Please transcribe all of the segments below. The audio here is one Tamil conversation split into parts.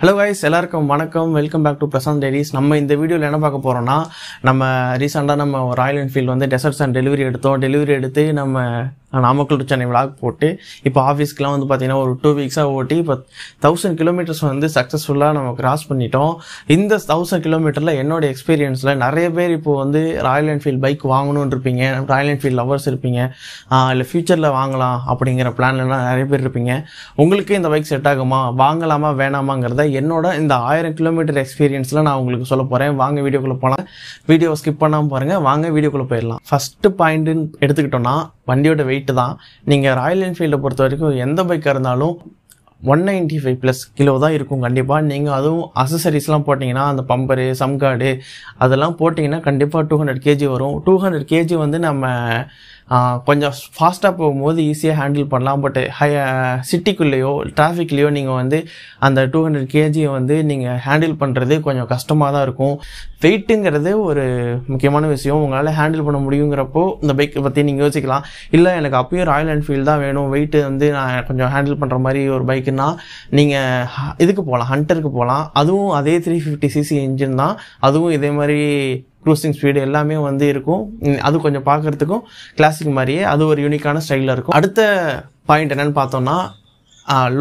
Hello guys, எல்லாருக்கும் வணக்கம். Welcome back to Prashanth dairies. நம்ம இந்த வீடியோவில் என்ன பார்க்க போகிறோம்னா, நம்ம ரீசெண்டாக நம்ம ராயல் என்ஃபீல்டு வந்து டெசர்ட்ஸ் அண்ட் டெலிவரி எடுத்து நம்ம நாமக்கல் டு சென்னை விளாக் போட்டு இப்போ ஆஃபீஸ்க்குலாம் வந்து பார்த்திங்கன்னா ஒரு 2 வீக்ஸாக ஓட்டி இப்போ 1000 கிலோமீட்டர்ஸ் வந்து சக்ஸஸ்ஃபுல்லாக நம்ம கிராஸ் பண்ணிட்டோம். இந்த 1000 கிலோமீட்டரில் என்னோட எக்ஸ்பீரியன்ஸில் நிறைய பேர் இப்போ வந்து ராயல் என்ஃபீல்டு பைக் வாங்கணும்னு இருப்பீங்க, ராயல் என்ஃபீல்டு லவர்ஸ் இருப்பீங்க, இல்லை ஃப்யூச்சரில் வாங்கலாம் அப்படிங்கிற பிளான்லாம் நிறைய பேர் இருப்பீங்க. உங்களுக்கு இந்த பைக் செட் ஆகுமா, வாங்கலாமா வேணாமாங்கிறத என்னோட இந்த 1000 கிலோமீட்டர் எக்ஸ்பீரியன்ஸில் நான் உங்களுக்கு சொல்ல போகிறேன். வாங்க வீடியோக்குள்ளே போகலாம். வீடியோ ஸ்கிப் பண்ணாமல் பாருங்கள். வாங்க வீடியோக்குள்ளே போயிடலாம். ஃபஸ்ட்டு பாயிண்ட்டுன்னு எடுத்துக்கிட்டோன்னா வண்டியோட வெயிட்டு தான். நீங்கள் ராயல் என்ஃபீல்டை பொறுத்த வரைக்கும் எந்த பைக்காக இருந்தாலும் 195+ கிலோ தான் இருக்கும் கண்டிப்பாக. நீங்கள் அதுவும் அசசரிஸ்லாம் போட்டிங்கன்னா, அந்த பம்பரு சம்கார்டு அதெல்லாம் போட்டிங்கன்னா கண்டிப்பாக 200 kg வரும். 200 kg வந்து நம்ம கொஞ்சம் ஃபாஸ்ட்டாக போகும்போது ஈஸியாக ஹேண்டில் பண்ணலாம். பட் சிட்டிக்குள்ளேயோ டிராஃபிக்லேயோ நீங்கள் வந்து அந்த 200 kg வந்து நீங்கள் ஹேண்டில் பண்ணுறது கொஞ்சம் கஷ்டமாக தான் இருக்கும். வெயிட்டுங்கிறது ஒரு முக்கியமான விஷயம். உங்களால் ஹேண்டில் பண்ண முடியுங்கிறப்போ இந்த பைக்கை பற்றி நீங்கள் யோசிக்கலாம். இல்லை எனக்கு அப்பயும் ராயல் என்ஃபீல்டு தான் வேணும், வெயிட்டு வந்து நான் கொஞ்சம் ஹேண்டில் பண்ணுற மாதிரி ஒரு பைக்குன்னா நீங்கள் இதுக்கு போகலாம், ஹண்டருக்கு போகலாம். அதுவும் அதே 350cc இன்ஜின் தான். அதுவும் இதே மாதிரி க்ரூசிங் ஸ்பீடு எல்லாமே வந்து இருக்கும். அது கொஞ்சம் பார்க்குறதுக்கும் கிளாசிக் மாதிரியே அது ஒரு யூனிக்கான ஸ்டைலில் இருக்கும். அடுத்த பாயிண்ட் என்னென்னு பார்த்தோம்னா,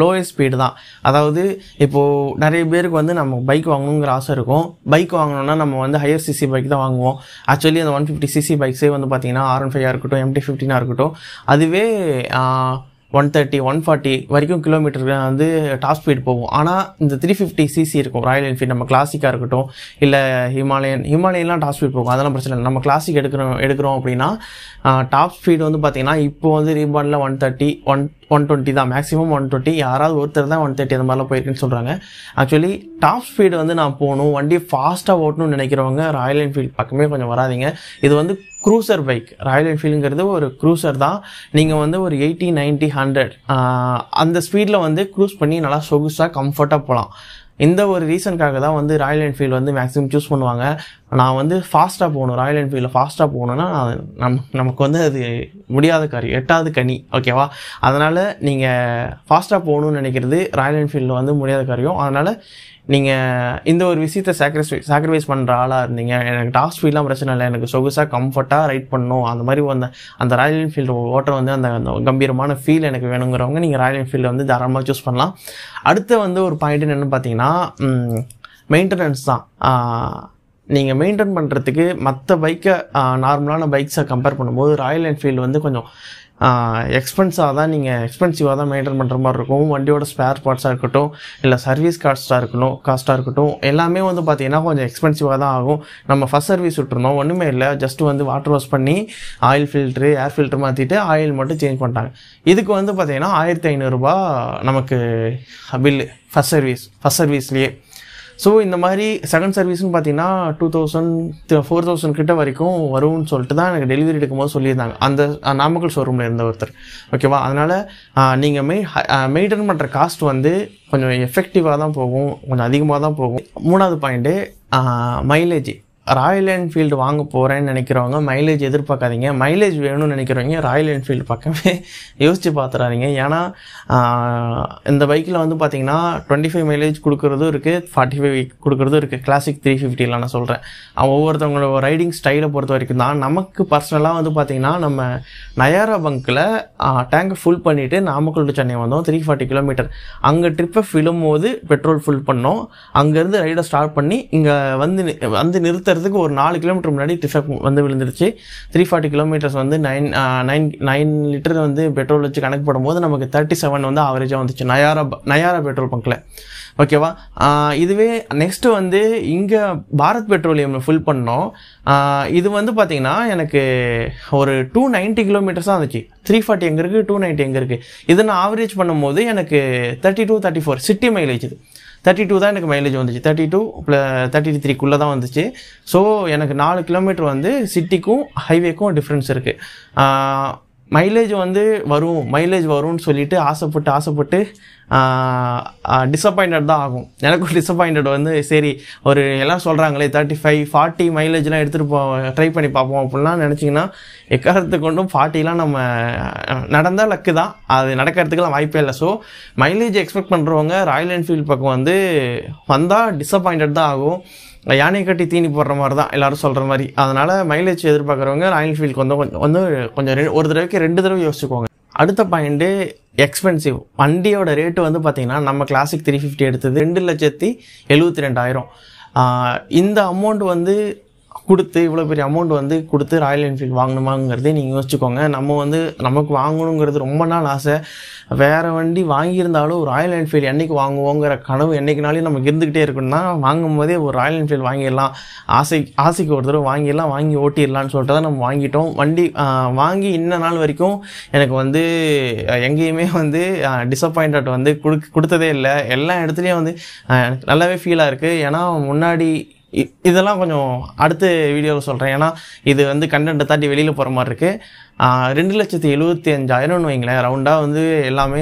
லோயஸ்ட் ஸ்பீடு தான். அதாவது இப்போது நிறைய பேருக்கு வந்து நம்ம பைக் வாங்கணுங்கிற ஆசை இருக்கும். பைக் வாங்கணுன்னா நம்ம வந்து ஹையர் சிசி பைக் தான் வாங்குவோம். ஆக்சுவலி அந்த 150cc பைக்ஸே வந்து பார்த்திங்கன்னா R15 இருக்கட்டும், MT-15 இருக்கட்டும், அதுவே 130, 140 வரைக்கும் கிலோமீட்டர் வந்து டாப் ஸ்பீட் போகும். ஆனால் இந்த 350cc இருக்கும் ராயல் என்ஃபீல்டு, நம்ம கிளாசிக்காக இருக்கட்டும், இல்லை ஹிமாலயன்லாம் டாப் ஸ்பீட் போகும். அதெல்லாம் பிரச்சனை இல்லை. நம்ம கிளாசிக் எடுக்கிறோம் அப்படின்னா டாப் ஸ்பீடு வந்து பார்த்திங்கன்னா இப்போ வந்து ரீபாண்டில் 130, 120 தான் மேக்ஸிமம். 120, யாராவது ஒருத்தர் தான் 130 அந்த மாதிரிலாம் போயிருக்குன்னு சொல்கிறாங்க. ஆக்சுவலி டாப் ஸ்பீடு வந்து நான் போகணும், வண்டி ஃபாஸ்ட்டாக ஓட்டணும்னு நினைக்கிறவங்க ராயல் என்ஃபீல்டு பக்கமே கொஞ்சம் வராதிங்க. இது வந்து க்ரூசர் பைக். ராயல் என்ஃபீல்டுங்கிறது ஒரு க்ரூசர் தான். நீங்கள் வந்து ஒரு 80, 90, 100 அந்த ஸ்பீடில் வந்து க்ரூஸ் பண்ணி நல்லா சொகுசாக கம்ஃபர்ட்டாக போகலாம். இந்த ஒரு ரீசனுக்காக தான் வந்து ராயல் என்ஃபீல்டு வந்து மேக்ஸிமம் சூஸ் பண்ணுவாங்க. நான் வந்து ஃபாஸ்ட்டாக போகணும், ராயல் என்ஃபீல்டில் ஃபாஸ்ட்டாக போகணுன்னா நமக்கு வந்து அது முடியாத காரியம், எட்டாவது கனி, ஓகேவா? அதனால் நீங்கள் ஃபாஸ்ட்டாக போகணுன்னு நினைக்கிறது ராயல் என்ஃபீல்டில் வந்து முடியாத காரியம். அதனால் நீங்கள் இந்த ஒரு விஷயத்தை சாக்ரிஃபைஸ் பண்ணுற ஆளாக இருந்தீங்க, எனக்கு டாப் ஸ்பீட்லாம் பிரச்சனை இல்லை, எனக்கு சொகுசாக கம்ஃபர்ட்டாக ரைட் பண்ணணும், அந்த மாதிரி அந்த ராயல் என்ஃபீல்டு ஓட்ட வந்து அந்த கம்பீரமான ஃபீல் எனக்கு வேணுங்கிறவங்க நீங்கள் ராயல் என்ஃபீல்டு வந்து தாராளமாக சூஸ் பண்ணலாம். அடுத்து வந்து ஒரு பாயிண்ட் என்னென்னு பார்த்தீங்கன்னா, மெயின்டெனன்ஸ் தான். நீங்கள் மெயின்டைன் பண்ணுறதுக்கு மற்ற பைக்கை நார்மலான பைக்ஸை கம்பேர் பண்ணும்போது ராயல் என்ஃபீல்டு வந்து கொஞ்சம் எக்ஸ்பென்சிவாக தான் மெயின்டைன் பண்ணுற மாதிரி இருக்கும். வண்டியோட ஸ்பேர் பார்ட்ஸாக இருக்கட்டும், இல்லை சர்வீஸ் காஸ்ட்டாக இருக்கட்டும், எல்லாமே வந்து பார்த்திங்கன்னா கொஞ்சம் எக்ஸ்பென்சிவாக தான் ஆகும். நம்ம ஃபஸ்ட் சர்வீஸ் விட்டுருந்தோம், ஒன்றுமே இல்லை, ஜஸ்ட் வந்து வாட்டர் வாஷ் பண்ணி ஆயில் ஃபில்ட்ரு ஏர் ஃபில்ட்ரு மாற்றிட்டு ஆயில் மட்டும் சேஞ்ச் பண்ணிட்டாங்க. இதுக்கு வந்து பார்த்திங்கன்னா 1500 ரூபா நமக்கு பில்லு ஃபஸ்ட் சர்வீஸ்லேயே. ஸோ இந்த மாதிரி செகண்ட் சர்வீஸ்னு பார்த்தீங்கன்னா 2000, 4000 கிட்ட வரைக்கும் வரும்னு சொல்லிட்டு தான் எனக்கு டெலிவரி எடுக்கும்போது சொல்லியிருந்தாங்க அந்த நாமக்கல் ஷோரூமில் இருந்த ஒருத்தர், ஓகேவா? அதனால் நீங்கள் மெயின்டைன் பண்ணுற காஸ்ட் வந்து கொஞ்சம் எஃபெக்டிவாக தான் போகும், கொஞ்சம் அதிகமாக தான் போகும். மூணாவது பாயிண்ட்டு மைலேஜ். ராயல் என்ஃபீல்டு வாங்க போகிறேன்னு நினைக்கிறவங்க மைலேஜ் எதிர்பார்க்காதீங்க. மைலேஜ் வேணும்னு நினைக்கிறவங்க ராயல் என்ஃபீல்டு பக்கமே யோசித்து பார்த்துறாதீங்க. ஏன்னா இந்த பைக்கில் வந்து பார்த்திங்கன்னா 25 மைலேஜ் கொடுக்குறதும் இருக்குது, 45 கொடுக்குறதும் இருக்குது. கிளாசிக் 350 நான் சொல்கிறேன். ஒவ்வொருத்தவங்களோட ரைடிங் ஸ்டைலை பொறுத்த வரைக்கும் தான். நமக்கு பர்சனலாக வந்து பார்த்திங்கன்னா நம்ம நயாரா பங்க்கில் டேங்கை ஃபுல் பண்ணிவிட்டு நாமக்கல் டு சென்னை வந்தோம். 340 கிலோமீட்டர். அங்கே ட்ரிப்பை ஃபில்லும்போது பெட்ரோல் ஃபுல் பண்ணோம். அங்கேருந்து ரைடை ஸ்டார்ட் பண்ணி இங்கே வந்து நிறுத்துறதுக்கு ஒரு 4 கிலோமீட்டர் முன்னாடி டிஃபெக்ட் வந்து விழுந்துருச்சு. 340 கிலோமீட்டர்ஸ் வந்து 9 லிட்டர் வந்து பெட்ரோல் வச்சு கணக்கு போடும்போது நமக்கு 37 வந்து ஆவரேஜாக வந்துச்சு நயாரா பெட்ரோல் பங்க்கில், ஓகேவா? இதுவே நெக்ஸ்ட்டு வந்து இங்கே பாரத் பெட்ரோலியம் ஃபுல் பண்ணோம். இது வந்து பார்த்திங்கன்னா எனக்கு ஒரு 290 கிலோமீட்டர்ஸாக இருந்துச்சு. 340 எங்கே இருக்குது, 290 எங்கே இருக்குது. இதை நான் ஆவரேஜ் பண்ணும்போது எனக்கு 32, 34 சிட்டி மைலேஜ். இது 32 தான் எனக்கு மைலேஜ் வந்துச்சு. 32 + 33க்குள்ளே தான் வந்துச்சு. ஸோ எனக்கு 4 கிலோமீட்டர் வந்து சிட்டிக்கும் ஹைவேக்கும் டிஃப்ரென்ஸ் இருக்குது. மைலேஜ் வரும்னு சொல்லிட்டு ஆசைப்பட்டு டிசப்பாயிண்டட் தான் ஆகும். எனக்கும் டிசப்பாயிண்டட் வந்து சரி ஒரு எல்லாம் சொல்கிறாங்களே 35-40 மைலேஜ்லாம் எடுத்துகிட்டு ட்ரை பண்ணி பார்ப்போம் அப்படிலாம் நினச்சிங்கன்னா எக்காரத்துக்கு கொண்டும் 40லாம் நம்ம நடந்தால் லக்கு தான், அது நடக்கிறதுக்குலாம் வாய்ப்பே இல்லை. ஸோ மைலேஜ் எக்ஸ்பெக்ட் பண்ணுறவங்க ராயல் என்ஃபீல்டு பக்கம் வந்து வந்தால் டிசப்பாயிண்டட் தான் ஆகும். யானை கட்டி தீனி போடுற மாதிரி தான் எல்லோரும் சொல்கிற மாதிரி. அதனால் மைலேஜ் எதிர்பார்க்குறவங்க ராயல் என்ஃபீல்டுக்கு கொஞ்சம் ஒரு தடவைக்கு 2 தடவை யோசிச்சுக்கோங்க. அடுத்த பாயிண்ட்டு எக்ஸ்பென்சிவ். வண்டியோட ரேட்டு வந்து பார்த்திங்கன்னா நம்ம கிளாசிக் 350 எடுத்தது 2,72,000. இந்த அமௌண்ட் வந்து கொடுத்து இவ்வளோ பெரிய அமௌண்ட் வந்து கொடுத்து ராயல் என்ஃபீல்டு வாங்கணுமாங்கிறதே நீங்கள் யோசிச்சுக்கோங்க. நமக்கு வாங்கணுங்கிறது ரொம்ப நாள் ஆசை. வேறு வண்டி வாங்கியிருந்தாலும் ஒரு ராயல் என்ஃபீல்டு என்றைக்கு வாங்குவோங்கிற கனவு என்றைக்குனாலும் நமக்கு இருந்துக்கிட்டே இருக்குன்னா வாங்கும் போதே ஒரு ராயல் என்ஃபீல்டு வாங்கிடலாம், ஆசைக்கு ஒரு தடவை வாங்கி ஓட்டிடலான்னு சொல்லிட்டு தான் நம்ம வாங்கிட்டோம். வண்டி வாங்கி இன்ன நாள் வரைக்கும் எனக்கு வந்து எங்கேயுமே வந்து டிசப்பாயிண்டட் வந்து கொடுத்ததே இல்லை. எல்லா இடத்துலையும் வந்து நல்லாவே ஃபீலாக இருக்குது. ஏன்னா முன்னாடி இதெல்லாம் கொஞ்சம் அடுத்த வீடியோவில் சொல்கிறேன். ஏன்னா இது வந்து கண்டென்ட்டை தாண்டி வெளியில் போகிற மாதிரி இருக்குது. 2,75,000 வைங்களேன் ரவுண்டாக வந்து எல்லாமே.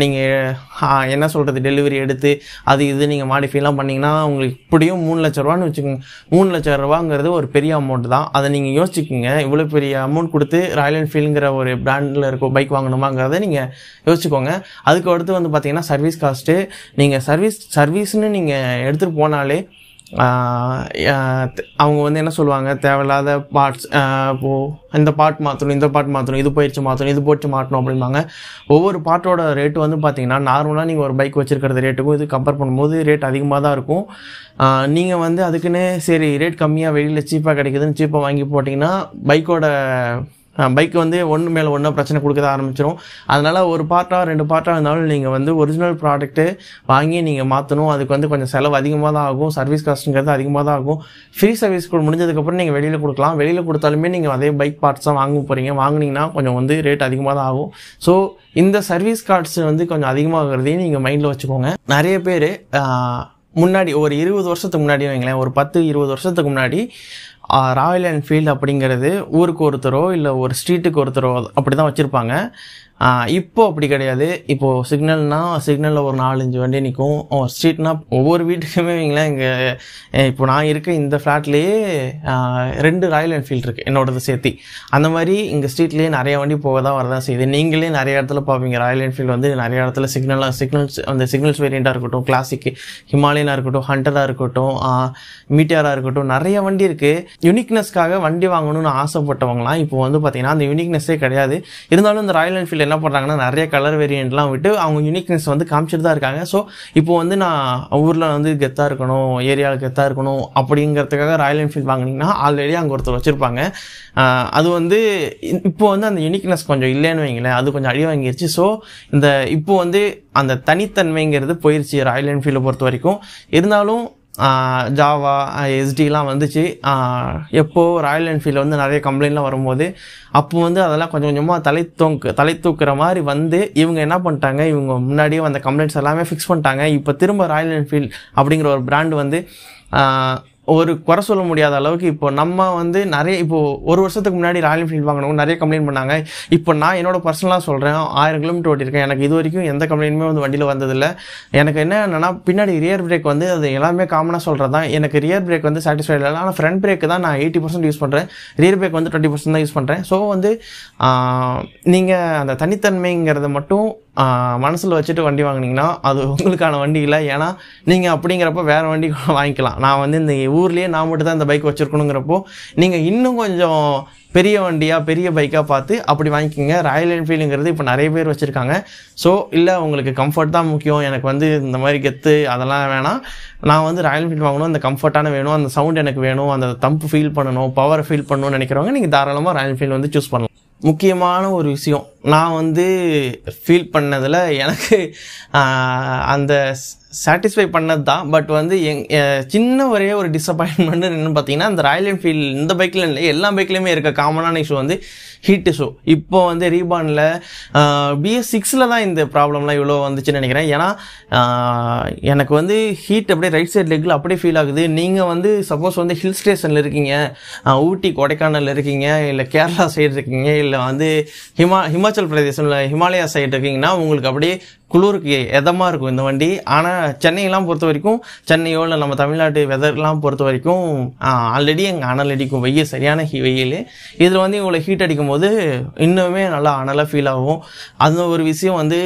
நீங்கள் என்ன சொல்கிறது, டெலிவரி எடுத்து அது இது நீங்கள் மாடிஃபைலாம் பண்ணிங்கன்னா உங்களுக்கு இப்படியும் 3 லட்ச ரூபான்னு வச்சுக்கோங்க. 3 லட்ச ரூபாங்கிறது ஒரு பெரிய அமௌண்ட் தான். அதை நீங்கள் யோசிச்சுக்கோங்க. இவ்வளோ பெரிய அமௌண்ட் கொடுத்து ராயல் என்ஃபீல்டுங்கிற ஒரு பிராண்டில் இருக்க பைக் வாங்கணுமாங்கிறத நீங்கள் யோசிச்சுக்கோங்க. அதுக்கு அடுத்து வந்து பார்த்தீங்கன்னா சர்வீஸ் காஸ்ட்டு. நீங்கள் சர்வீஸ்ன்னு நீங்கள் எடுத்துகிட்டு போனாலே அவங்க வந்து என்ன சொல்லுவாங்க, தேவையில்லாத பார்ட்ஸ், இப்போது இந்த பார்ட் மாற்றணும், இது போயிடுச்சு மாற்றணும் அப்படிம்பாங்க. ஒவ்வொரு பார்ட்டோட ரேட்டு வந்து பார்த்திங்கன்னா நார்மலாக நீங்கள் ஒரு பைக் வச்சுருக்கிறது ரேட்டுக்கும் இது கம்பேர் பண்ணும்போது ரேட் அதிகமாக தான் இருக்கும். நீங்கள் வந்து அதுக்குன்னு சரி ரேட் கம்மியாக வெளியில் சீப்பாக கிடைக்குதுன்னு சீப்பாக வாங்கி போட்டிங்கன்னா பைக் வந்து ஒன்று மேலே ஒன்றா பிரச்சனை கொடுக்க ஆரம்பிச்சிடும். அதனால் ஒரு பார்ட்டாக 2 பார்ட்டாக இருந்தாலும் நீங்கள் வந்து ஒரிஜினல் ப்ராடக்ட்டு வாங்கி நீங்கள் மாற்றணும். அதுக்கு வந்து கொஞ்சம் செலவு அதிகமாக தான் ஆகும். சர்வீஸ் காஸ்ட்டுங்கிறது அதிகமாக தான் ஆகும். ஃப்ரீ சர்வீஸ் முடிஞ்சதுக்கப்புறம் நீங்கள் வெளியில் கொடுக்கலாம். வெளியில் கொடுத்தாலுமே நீங்கள் அதே பைக் பார்ட்ஸ் தான் வாங்க போகிறீங்க. வாங்கினீங்கன்னா கொஞ்சம் வந்து ரேட் அதிகமாக தான் ஆகும். ஸோ இந்த சர்வீஸ் கார்ட்ஸ் வந்து கொஞ்சம் அதிகமாகிறதையும் நீங்கள் மைண்டில் வச்சுக்கோங்க. நிறைய பேர் முன்னாடி ஒரு 20 வருஷத்துக்கு முன்னாடி வைங்களேன், ஒரு 10-20 வருஷத்துக்கு முன்னாடி ராயல் என்ஃபீல்டு அப்படிங்கிறது ஊருக்கு ஒருத்தரோ இல்லை ஒரு ஸ்ட்ரீட்டுக்கு ஒருத்தரோ அப்படி தான் வச்சுருப்பாங்க. இப்போது அப்படி கிடையாது. இப்போது சிக்னலில் ஒரு 4-5 வண்டி நிற்கும். ஸ்ட்ரீட்னா ஒவ்வொரு வீட்டுக்குமே வைங்களேன். இப்போ நான் இருக்க இந்த ஃப்ளாட்லேயே 2 ராயல் என்ஃபீல்டு இருக்குது என்னோடது சேர்த்தி. அந்த மாதிரி இங்கே ஸ்ட்ரீட்லேயே நிறைய வண்டி போக தான் வரதான் செய்யுது. நீங்களே நிறைய இடத்துல பார்ப்பீங்க ராயல் என்ஃபீல்டு வந்து நிறைய இடத்துல சிக்னல்ஸ் வேரியண்ட்டாக இருக்கட்டும், கிளாசிக் ஹிமாலயனாக இருக்கட்டும், ஹண்டராக இருக்கட்டும், மீட்டியாராக இருக்கட்டும், நிறைய வண்டி இருக்குது. யூனிக்னஸ்க்காக வண்டி வாங்கணும்னு ஆசைப்பட்டவங்களாம் இப்போ வந்து பார்த்திங்கன்னா அந்த யூனிக்னஸே கிடையாது. இருந்தாலும் இந்த ராயல் என்ஃபீல்டு என்ன பண்ணுறாங்கன்னா நிறைய கலர் வேரியண்ட்லாம் விட்டு அவங்க யூனிக்னஸ் வந்து காமிச்சிட்டு தான் இருக்காங்க. ஸோ இப்போ வந்து நான் ஊரில் வந்து கெத்தாக இருக்கணும், ஏரியாவில் கெத்தாக இருக்கணும் அப்படிங்கிறதுக்காக ராயல் என்ஃபீல்டு வாங்கினீங்கன்னா ஆல்ரெடி அங்கே ஒருத்தர் வச்சுருப்பாங்க. அது வந்து இப்போ வந்து அந்த யூனிக்னஸ் கொஞ்சம் இல்லைன்னு வைங்களேன், அது கொஞ்சம் அழி வாங்கிருச்சு. ஸோ இப்போ வந்து அந்த தனித்தன்மைங்கிறது போயிடுச்சு ராயல் என்ஃபீல்டை பொறுத்த வரைக்கும். இருந்தாலும் ஜாவா எஸ்டிலாம் வந்துச்சு. எப்போது ராயல் என்ஃபீல்டில் வந்து நிறைய கம்ப்ளைண்ட்லாம் வரும்போது அப்போ வந்து அதெல்லாம் கொஞ்சம் கொஞ்சமாக தலை தூக்குற மாதிரி வந்து இவங்க என்ன பண்ணிட்டாங்க, இவங்க முன்னாடியே அந்த கம்ப்ளைண்ட்ஸ் எல்லாமே ஃபிக்ஸ் பண்ணிட்டாங்க. இப்போ திரும்ப ராயல் என்ஃபீல்டு அப்படிங்கிற ஒரு பிராண்டு வந்து ஒரு குறை சொல்ல முடியாத அளவுக்கு இப்போ நம்ம வந்து இப்போது 1 வருஷத்துக்கு முன்னாடி ராயல் என்ஃபீல்டு வாங்கினவங்க நிறைய கம்ப்ளைண்ட் பண்ணாங்க. இப்போ நான் என்னோட பர்சனலாக சொல்கிறேன், 1000 கிலோமீட்டர் ஓட்டியிருக்கேன். எனக்கு இது வரைக்கும் எந்த கம்ப்ளைண்ட்டுமே வந்து வண்டியில் வந்ததில்லை. எனக்கு என்னென்னா பின்னாடி ரியர் பிரேக் வந்து அது எல்லாமே காமனாக சொல்கிறது தான். எனக்கு ரியர் பிரேக் வந்து சாட்டிஸ்ஃபைட் இல்லை. ஆனால் ஃப்ரண்ட் பிரேக்கு தான் நான் 80% யூஸ் பண்ணுறேன், ரியர் பிரேக் வந்து 20% தான் யூஸ் பண்ணுறேன். ஸோ வந்து நீங்கள் அந்த தனித்தன்மைங்கிறத மட்டும் மனசில் வச்சுட்டு வண்டி வாங்கினீங்கன்னா அது உங்களுக்கான வண்டி இல்லை. ஏன்னா நீங்கள் அப்படிங்கிறப்ப வேறு வண்டி வாங்கிக்கலாம். நான் வந்து இந்த ஊர்லேயே நான் மட்டும் தான் இந்த பைக் வச்சுருக்கணுங்கிறப்போ நீங்கள் இன்னும் கொஞ்சம் பெரிய வண்டியாக பெரிய பைக்காக பார்த்து அப்படி வாங்கிக்கோங்க. ராயல் என்ஃபீல்டுங்கிறது இப்போ நிறைய பேர் வச்சுருக்காங்க. ஸோ இல்லை உங்களுக்கு கம்ஃபர்ட் தான் முக்கியம், எனக்கு வந்து இந்த மாதிரி கெத்து அதெல்லாம் வேணாம், நான் வந்து ராயல் என்ஃபீல்டு வாங்கணும், அந்த கம்ஃபர்ட்டான வேணும், அந்த சவுண்ட் எனக்கு வேணும், அந்த தம்பு ஃபீல் பண்ணணும், பவரை ஃபீல் பண்ணணும்னு நினைக்கிறவங்க நீங்கள் தாராளமாக ராயல் என்ஃபீல்டு வந்து சூஸ் பண்ணலாம். முக்கியமான ஒரு விஷயம் நான் வந்து ஃபீல் பண்ணதில் எனக்கு அந்த சாட்டிஸ்ஃபை பண்ணது தான். பட் வந்து சின்ன ஒரே ஒரு டிசப்பாயின்மெண்ட் என்னென்னு பார்த்தீங்கன்னா, இந்த ராயல் என்ஃபீல்டு இந்த பைக்கில் இல்லை எல்லா பைக்லேயுமே இருக்க காமனான இஷ்யூ வந்து ஹீட் இஷ்யூ. இப்போ வந்து ரீபானில் BS6 தான் இந்த ப்ராப்ளம்லாம் இவ்வளோ வந்துச்சுன்னு நினைக்கிறேன். ஏன்னா எனக்கு வந்து ஹீட் அப்படியே ரைட் சைட் லெக்கில் அப்படியே ஃபீல் ஆகுது. நீங்கள் வந்து சப்போஸ் வந்து ஹில் ஸ்டேஷனில் இருக்கீங்க, ஊட்டி கொடைக்கானல் இருக்கீங்க, இல்லை கேரளா சைடு இருக்கீங்க, இல்லை வந்து ஹிமாச்சல் பிரதேசம் இல்லை ஹிமாலயா சைடு இருக்கீங்கன்னா உங்களுக்கு அப்படியே குளிருக்கு எதமாக இருக்கும் இந்த வண்டி. ஆனால் சென்னையெல்லாம் பொறுத்த வரைக்கும், சென்னையோ இல்லை நம்ம தமிழ்நாட்டு வெதர்லாம் பொறுத்த வரைக்கும் ஆல்ரெடி எங்கள் அனல் அடிக்கும், வெயில் சரியான வெயில். இதில் வந்து இவ்வளோ ஹீட் அடிக்கும் போது இன்னுமே நல்லா அனலாக ஃபீல் ஆகும். அந்த ஒரு விஷயம் வந்து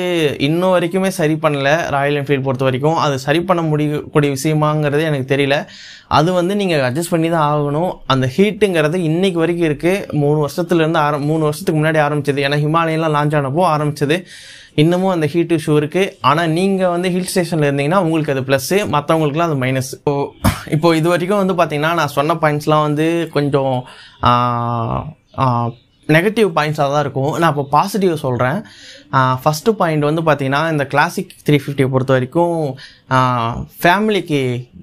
இன்னும் வரைக்குமே சரி பண்ணலை ராயல் என்ஃபீல்டு பொறுத்த வரைக்கும். அது சரி பண்ண முடியக்கூடிய விஷயமாங்கிறது எனக்கு தெரியல. அது வந்து நீங்கள் அட்ஜஸ்ட் பண்ணி தான் ஆகணும். அந்த ஹீட்டுங்கிறது இன்னைக்கு வரைக்கும் இருக்குது. 3 வருஷத்துலேருந்து 3 வருஷத்துக்கு முன்னாடி ஆரம்பிச்சது. ஏன்னா ஹிமாலயெல்லாம் லான்ச் ஆனப்போ ஆரம்பிச்சது. இன்னமும் அந்த ஹீட் இஷ்யூ இருக்குது. ஆனால் நீங்கள் வந்து ஹில் ஸ்டேஷனில் இருந்தீங்கன்னா உங்களுக்கு அது ப்ளஸ்ஸு, மற்றவங்களுக்குலாம் அது மைனஸ். இப்போ இது வரைக்கும் வந்து பார்த்தீங்கன்னா நான் சொன்ன பாயிண்ட்ஸ்லாம் வந்து கொஞ்சம் நெகட்டிவ் பாயிண்ட்ஸாக தான் இருக்கும். நான் இப்போ பாசிட்டிவ் சொல்கிறேன். ஃபஸ்ட்டு பாயிண்ட் வந்து பார்த்தீங்கன்னா இந்த கிளாசிக் 350 பொறுத்த வரைக்கும் ஃபேமிலிக்கு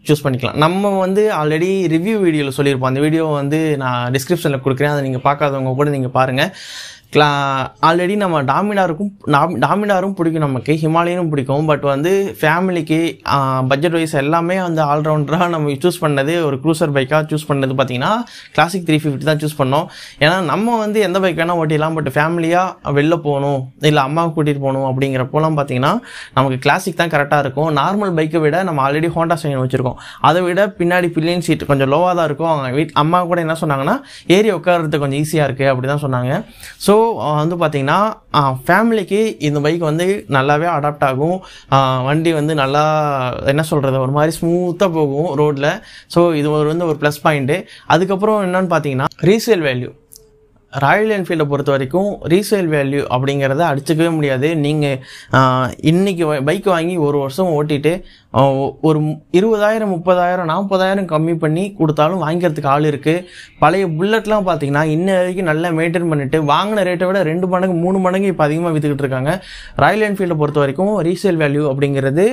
சூஸ் பண்ணிக்கலாம். நம்ம வந்து ஆல்ரெடி ரிவ்யூ வீடியோவில் சொல்லியிருப்போம். அந்த வீடியோ வந்து நான் டிஸ்கிரிப்ஷனில் கொடுக்குறேன், அதை நீங்கள் பார்க்காதவங்க கூட நீங்கள் பாருங்கள். ஆல்ரெடி நம்ம டாமினாரும் பிடிக்கும், நமக்கு ஹிமாலயனும் பிடிக்கும். பட் வந்து ஃபேமிலிக்கு பட்ஜெட் வைஸ் எல்லாமே வந்து ஆல்ரவுண்டராக நம்ம சூஸ் பண்ணது ஒரு க்ரூசர் பைக்காக சூஸ் பண்ணது பார்த்தீங்கன்னா கிளாசிக் 350 தான் சூஸ் பண்ணோம். ஏன்னா நம்ம வந்து எந்த பைக் வேணால் ஓட்டிடலாம், பட் ஃபேமிலியாக வெளில போகணும் இல்லை அம்மாவை கூட்டிகிட்டு போகணும் அப்படிங்கிறப்போலாம் பார்த்தீங்கன்னா நமக்கு கிளாசிக் தான் கரெக்டாக இருக்கும். நார்மல் பைக்கை விட நம்ம ஆல்ரெடி ஹோண்டா சைன் வச்சுருக்கோம், அதை விட பின்னாடி பில்லியன் சீட் கொஞ்சம் லோவாக தான் இருக்கும். அவங்க அம்மா கூட என்ன சொன்னாங்கன்னா ஏறி உட்காரது கொஞ்சம் ஈஸியாக இருக்குது அப்படி தான் சொன்னாங்க. ஸோ வந்து பார்த்தீங்கன்னா ஃபேமிலிக்கு இந்த பைக் வந்து நல்லாவே அடாப்ட் ஆகும். வண்டி வந்து நல்லா என்ன சொல்கிறது, ஒரு மாதிரி ஸ்மூத்தாக போகும் ரோட்டில். ஸோ இது வந்து ஒரு ப்ளஸ் பாயிண்ட்டு. அதுக்கப்புறம் என்னன்னு பார்த்தீங்கன்னா ரீசேல் வேல்யூ. ராயல் என்ஃபீல்டை பொறுத்த வரைக்கும் ரீசேல் வேல்யூ அப்படிங்கிறத அடிச்சுக்கவே முடியாது. நீங்கள் இன்றைக்கி பைக் வாங்கி ஒரு வருஷம் ஓட்டிட்டு ஒரு 20,000 30,000 40,000 கம்மி பண்ணி கொடுத்தாலும் வாங்கிக்கிறதுக்கு ஆள் இருக்குது. பழைய புல்லட்லாம் பார்த்தீங்கன்னா இன்ன வரைக்கும் நல்லா மெயின்டைன் பண்ணிட்டு வாங்கின ரேட்டை விட 2 மடங்கு 3 மடங்கு இப்போ அதிகமாக விற்றுக்கிட்டு இருக்காங்க. ராயல் என்ஃபீல்டை பொறுத்த வரைக்கும் ரீசேல் வேல்யூ அப்படிங்கிறது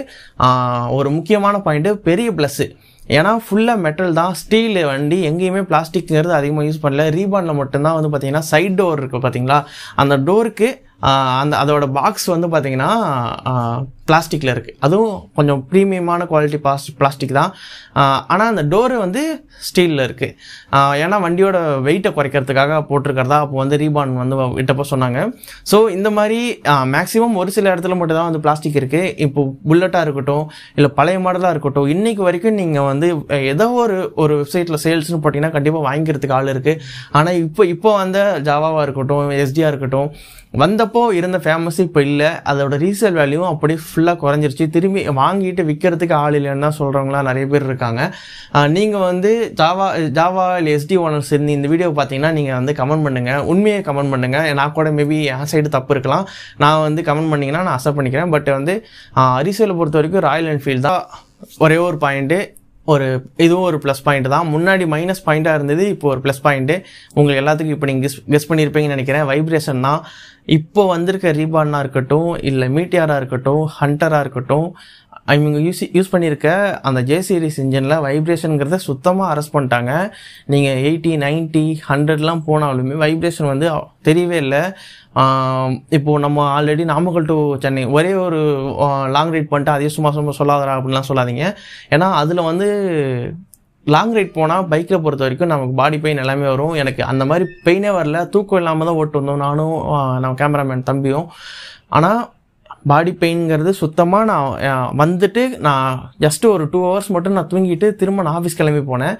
ஒரு முக்கியமான பாயிண்ட்டு, பெரிய ப்ளஸ்ஸு. ஏன்னா ஃபுல்லாக மெட்டல் தான், ஸ்டீல் வண்டி, எங்கேயுமே பிளாஸ்டிக்ங்கிறது அதிகமாக யூஸ் பண்ணல. ரீபாண்டில் மட்டும்தான் வந்து பார்த்தீங்கன்னா சைட் டோர் இருக்குது பார்த்தீங்களா, அந்த டோருக்கு அதோட பாக்ஸ் வந்து பார்த்தீங்கன்னா பிளாஸ்டிக்கில் இருக்குது. அதுவும் கொஞ்சம் ப்ரீமியமான குவாலிட்டி பிளாஸ்டிக் தான். ஆனால் அந்த டோரு வந்து ஸ்டீலில் இருக்குது. ஏன்னா வண்டியோட வெயிட்டை குறைக்கிறதுக்காக போட்டிருக்கிறதா அப்போ வந்து ரீபாண்ட் வந்து விட்டப்போ சொன்னாங்க. ஸோ இந்த மாதிரி மேக்ஸிமம் ஒரு சில இடத்துல மட்டும் தான் வந்து பிளாஸ்டிக் இருக்குது. இப்போ புல்லட்டாக இருக்கட்டும் இல்லை பழைய மாடலாக இருக்கட்டும், இன்றைக்கு வரைக்கும் நீங்கள் வந்து ஏதோ ஒரு வெப்சைட்டில் சேல்ஸ்னு போட்டிங்கன்னா கண்டிப்பாக வாங்கிக்கிறதுக்கு ஆள் இருக்குது. ஆனால் இப்போ வந்த ஜாவாவாக இருக்கட்டும் எஸ்டியாக இருக்கட்டும் வந்தப்போ இருந்த ஃபேமஸ் இப்போ இல்லை. அதோட ரீசேல் வேல்யூவும் அப்படி ஃபுல்லாக குறைஞ்சிருச்சு. திரும்பி வாங்கிட்டு விற்கிறதுக்கு ஆள் இல்லைன்னு தான் சொல்கிறவங்களாம் நிறைய பேர் இருக்காங்க. நீங்கள் வந்து ஜாவா இல்லை எஸ்டி ஓனர்ஸ் இருந்து இந்த வீடியோ பார்த்தீங்கன்னா நீங்கள் வந்து கமெண்ட் பண்ணுங்கள், உண்மையை கமெண்ட் பண்ணுங்கள். நான் கூட மேபி என் சைடு தப்பு இருக்கலாம், நான் வந்து கமெண்ட் பண்ணிங்கன்னா நான் அக்செப்ட் பண்ணிக்கிறேன். பட் வந்து ரீசேலை பொறுத்த வரைக்கும் ராயல் என்ஃபீல்டு தான் ஒரே ஒரு பாயிண்ட்டு. இதுவும் ஒரு ப்ளஸ் பாயிண்ட் தான். முன்னாடி மைனஸ் பாயிண்ட்டாக இருந்தது, இப்போ ஒரு ப்ளஸ் பாயிண்ட்டு. உங்களுக்கு எல்லாத்துக்கும் இப்போ நீங்கள் கெஸ் பண்ணியிருப்பீங்கன்னு நினைக்கிறேன். வைப்ரேஷன் தான். இப்போ வந்திருக்க ரீபாண்டாக இருக்கட்டும் இல்லை மீட்டியாராக இருக்கட்டும் ஹண்டராக இருக்கட்டும், இவங்க யூஸ் பண்ணியிருக்க அந்த ஜே சீரிஸ் இன்ஜினில் வைப்ரேஷனுங்கிறத சுத்தமாக அரெஸ்ட் பண்ணிட்டாங்க. நீங்கள் 80 90 100 போனாலுமே வைப்ரேஷன் வந்து தெரியவே இல்லை. இப்போது நம்ம ஆல்ரெடி நாமக்கல் டு சென்னை ஒரே ஒரு லாங் ரைட் பண்ணிட்டு அதே சும்மா சொல்லாதரா அப்படின்லாம் சொல்லாதீங்க. ஏன்னா அதில் வந்து லாங் ரைட் போனால் பைக்கில் பொறுத்த வரைக்கும் நமக்கு பாடி பெயின் எல்லாமே வரும். எனக்கு அந்த மாதிரி பெயினே வரல, தூக்கம் இல்லாமல் தான் ஓட்டு வந்தோம் நானும் நம்ம கேமராமேன் தம்பியும். ஆனால் பாடி பெயின்ங்கிறது சுத்தமாக நான் வந்துட்டு நான் ஜஸ்ட்டு ஒரு 2 hours மட்டும் நான் தூங்கிட்டு திரும்ப நான் ஆஃபீஸ் கிளம்பி போனேன்.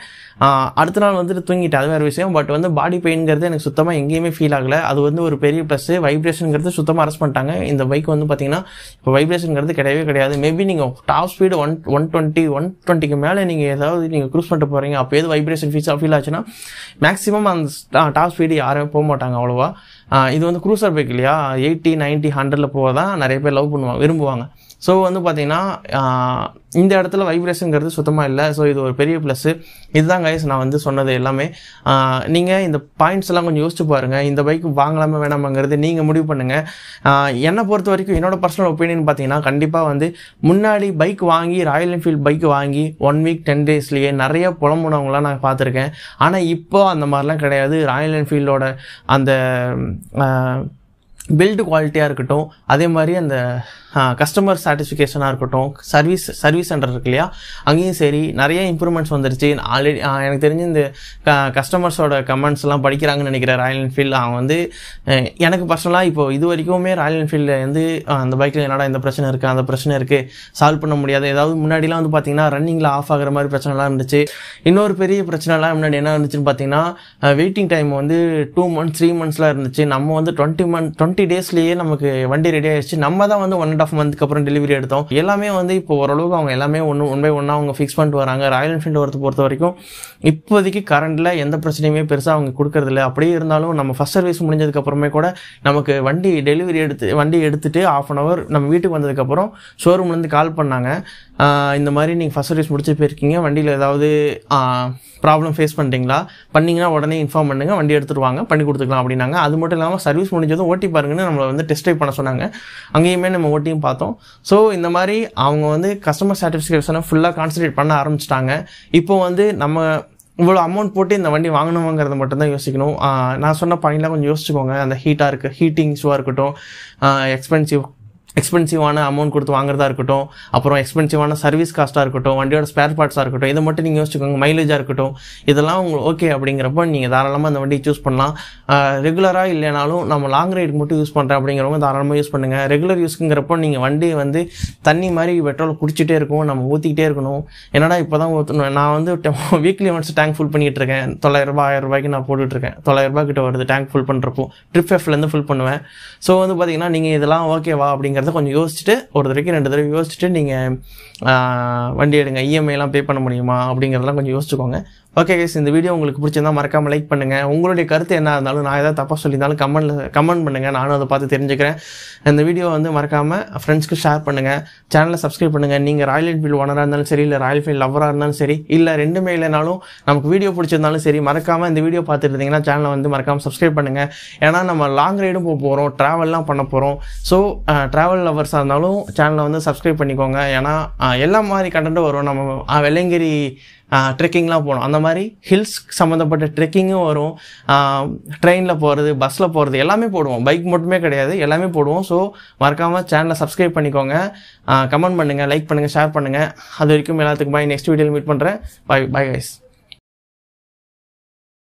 அடுத்த நாள் வந்துட்டு தூங்கிட்டேன், அது வேறு விஷயம். பட் வந்து பாடி பெயின்ங்கிறது எனக்கு சுத்தமாக எங்கேயுமே ஃபீல் ஆகலை. அது வந்து ஒரு பெரிய ப்ளஸ்ஸு. வைப்ரேஷனுங்கிறது சுத்தமாக அரெஸ்ட் பண்ணிட்டாங்க. இந்த பைக் வந்து பார்த்தீங்கன்னா இப்போ வைப்ரேஷனுங்கிறது கிடையவே கிடையாது. மேபி நீங்கள் டாப் ஸ்பீடு 120 மேலே நீங்கள் ஏதாவது நீங்கள் க்ரூஸ் பண்ணிட்டு போகிறீங்க, அப்போ எது வைப்ரேஷன் ஃபீல் ஆச்சுன்னா மேக்ஸிமம் அந்த டாப் ஸ்பீடு யாரும் போக மாட்டாங்க அவ்வளோவா. இது வந்து க்ரூசர் பைக் இல்லையா, 80 90 100 போக தான் நிறைய பேர் விரும்புவாங்க. ஸோ வந்து பார்த்தீங்கன்னா இந்த இடத்துல வைப்ரேஷனுங்கிறது சுத்தமாக இல்லை. ஸோ இது ஒரு பெரிய ப்ளஸ்ஸு. இதுதான் கைஸ் நான் வந்து சொன்னது எல்லாமே. நீங்கள் இந்த பாயிண்ட்ஸ் எல்லாம் கொஞ்சம் யோசிச்சு பாருங்கள். இந்த பைக் வாங்கலாமா வேணாமாங்கிறது நீங்கள் முடிவு பண்ணுங்கள். என்னை பொறுத்த வரைக்கும் என்னோட பர்சனல் ஒப்பீனியன் பார்த்தீங்கன்னா கண்டிப்பாக வந்து முன்னாடி பைக் வாங்கி ராயல் என்ஃபீல்டு பைக் வாங்கி 1 week 10 daysலேயே நிறைய புலம்புனவங்களாம் நான் பார்த்துருக்கேன். ஆனால் இப்போ அந்த மாதிரிலாம் கிடையாது. ராயல் என்ஃபீல்டோட அந்த பில்டு குவாலிட்டியாக இருக்கட்டும், அதே மாதிரி அந்த கஸ்டமர் சாட்டிஸ்ஃபிகேஷனாக இருக்கட்டும், சர்வீஸ் சென்டர் இருக்கு இல்லையா, அங்கேயும் சரி நிறைய இம்ப்ரூவ்மெண்ட்ஸ் வந்துருச்சு. ஆல்ரெடி எனக்கு தெரிஞ்சு இந்த கஸ்டமர்ஸோட கமெண்ட்ஸ் எல்லாம் படிக்கிறாங்கன்னு நினைக்கிறேன். ராயல் என்ஃபீல்டு அவன் வந்து எனக்கு பர்சனலாக இப்போ இது வரைக்குமே ராயல் என்ஃபீல்டில் வந்து அந்த பைக்கில் என்னடா இந்த பிரச்சனை இருக்குது அந்த பிரச்சனை இருக்குது சால்வ் பண்ண முடியாது. ஏதாவது முன்னாடிலாம் வந்து பார்த்தீங்கன்னா ரன்னிங்கில் ஆஃப் ஆகிற மாதிரி பிரச்சனைலாம் இருந்துச்சு. இன்னொரு பெரிய பிரச்சனைலாம் முன்னாடி என்ன இருந்துச்சுன்னு பார்த்தீங்கன்னா வெயிட்டிங் டைம் வந்து 2 months 3 monthsலாம் இருந்துச்சு. நம்ம வந்து 20 daysலேயே நமக்கு வண்டி ரெடி ஆயிடுச்சு. நம்ம தான் வந்து 1.5 months அப்புறம் டெலிவரி எடுத்தோம். எல்லாமே வந்து இப்போ ஓரளவுக்கு அவங்க எல்லாமே ஒன் பை ஒன்னாக அவங்க ஃபிக்ஸ் பண்ணிட்டு வராங்க. ராயல் என்ஃபீல்டு பொறுத்த வரைக்கும் இப்போதைக்கு கரண்டில் எந்த பிரச்சனையுமே பெருசாக அவங்க கொடுக்கறதில்ல. அப்படியே இருந்தாலும் நம்ம ஃபர்ஸ்ட் சர்வீஸ் முடிஞ்சதுக்கப்புறமே கூட நமக்கு வண்டி எடுத்துட்டு 1/2 hour நம்ம வீட்டுக்கு வந்ததுக்கப்புறம் ஷோரூம்லேருந்து கால் பண்ணாங்க. இந்த மாதிரி நீங்கள் ஃபர்ஸ்ட் சர்வீஸ் முடிச்சு போயிருக்கீங்க, வண்டியில் ஏதாவது ப்ராப்ளம் ஃபேஸ் பண்ணிட்டீங்களா, பண்ணிங்கன்னா உடனே இன்ஃபார்ம் பண்ணுங்கள், வண்டி எடுத்துகிட்டு வாங்க பண்ணி கொடுத்துக்கலாம் அப்படின்னாங்க. அது மட்டும் இல்லாமல் சர்வீஸ் முடிஞ்சதும் ஓட்டி பாருங்கன்னு நம்மளை வந்து டெஸ்ட் ட்ரைவ் பண்ண சொன்னாங்க. அங்கேயுமே நம்ம ஓட்டியும் பார்த்தோம். ஸோ இந்த மாதிரி அவங்க வந்து கஸ்டமர் சாட்டிஸ்ஃபேக்ஷனை ஃபுல்லாக கான்சன்ட்ரேட் பண்ண ஆரம்பிச்சிட்டாங்க. இப்போ வந்து நம்ம இவ்வளோ அமௌண்ட் போட்டு இந்த வண்டி வாங்கணுங்கிறத மட்டும்தான் யோசிக்கணும். நான் சொன்ன பாயிண்ட்லாம் கொஞ்சம் யோசிச்சுக்கோங்க. அந்த ஹீட்டிங் இஷ்யூவாக இருக்கட்டும், எக்ஸ்பென்சிவான அமௌண்ட் கொடுத்து வாங்குறதா இருக்கட்டும், அப்புறம் எக்ஸ்பென்சிவான சர்வீஸ் காஸ்ட்டாக இருக்கட்டும், வண்டியோட ஸ்பேர் பார்ட்ஸாக இருக்கட்டும், இதை மட்டும் நீங்கள் யோசிச்சுக்கோங்க. மைலேஜாக இருக்கட்டும், இதெல்லாம் உங்களுக்கு ஓகே அப்படிங்கிறப்ப நீங்கள் தாராளமாக அந்த வண்டியை சூஸ் பண்ணலாம். ரெகுலராக இல்லைனாலும் நம்ம லாங் ரைடுக்கு மட்டும் யூஸ் பண்ணுறேன் அப்படிங்கிறவங்க தாராளமாக யூஸ் பண்ணுங்கள். ரெகுலர் யூஸ்க்குங்கிறப்போ நீங்கள் வண்டியை வந்து தண்ணி மாதிரி பெட்ரோல் குடிச்சிட்டே இருக்கும், நம்ம ஊற்றிக்கிட்டே இருக்கணும். என்னடா இப்போ தான் ஊற்றணும். நான் வந்து வீக்லி ஒன்ஸ் டேங்க் ஃபுல் பண்ணிகிட்டு இருக்கேன். 900 1000 நான் போட்டுட்ருக்கேன். 900 கிட்ட வருது டேங்க் ஃபுல் பண்ணுறப்போ. ட்ரிப் எஃப்லேருந்து ஃபுல் பண்ணுவேன். ஸோ வந்து பார்த்தீங்கன்னா நீங்கள் இதெல்லாம் ஓகேவா அப்படிங்கிறத கொஞ்சம் யோசிச்சுட்டு, ஒரு தடவைக்கு 2 தடவை யோசிச்சுட்டு நீங்கள் வண்டி எடுங்க. இஎம்ஐலாம் பே பண்ண முடியுமா அப்படிங்கிறதெல்லாம் கொஞ்சம் யோசிச்சுக்கோங்க. ஓகே கைஸ், இந்த வீடியோ உங்களுக்கு பிடிச்சிருந்தா மறக்காமல் லைக் பண்ணுங்கள். உங்களுடைய கருத்து என்ன இருந்தாலும், நான் ஏதாவது தப்பாக சொல்லியிருந்தாலும் கமெண்ட் பண்ணுங்கள், நானும் அதை பார்த்து தெரிஞ்சுக்கிறேன். இந்த வீடியோ வந்து மறக்காமல் ஃப்ரெண்ட்ஸ்க்கு ஷேர் பண்ணுங்கள், சேனலை சப்ஸ்கிரைப் பண்ணுங்கள். நீங்கள் ராயல் என்ஃபீல்டு ஓனராக இருந்தாலும் சரி, இல்லை ராயல் என்ஃபீல்டு லவராக இருந்தாலும் சரி, இல்லை ரெண்டுமே இல்லைனாலும் நமக்கு வீடியோ பிடிச்சிருந்தாலும் சரி, மறக்காமல் இந்த வீடியோ பார்த்துட்டு இருந்தீங்கன்னா சேனலை வந்து மறக்காமல் சப்ஸ்கிரைப் பண்ணுங்கள். ஏன்னா நம்ம லாங் ரைடும் போக போகிறோம், ட்ராவல்லாம் பண்ண போகிறோம். ஸோ ட்ராவல் லவர்ஸாக இருந்தாலும் சேனலை வந்து சப்ஸ்கிரைப் பண்ணிக்கோங்க. ஏன்னா எல்லா மாதிரி கண்டென்ட்டும் வரும். நம்ம வெள்ளங்கிரி ட்ரெக்கிங்லாம் போகணும், அந்த மாதிரி ஹில்ஸ் சம்மந்தப்பட்ட ட்ரெக்கிங்கும் வரும். ட்ரெயினில் போகிறது, பஸ்ஸில் போகிறது எல்லாமே போடுவோம். பைக் மட்டுமே கிடையாது, எல்லாமே போடுவோம். ஸோ மறக்காமல் சேனலை சப்ஸ்கிரைப் பண்ணிக்கோங்க, கமெண்ட் பண்ணுங்கள், லைக் பண்ணுங்கள், ஷேர் பண்ணுங்கள். அது வரைக்கும் எல்லாத்துக்கும் பாய். நெக்ஸ்ட் வீடியோவில் மீட் பண்ணுறேன். Bye guys.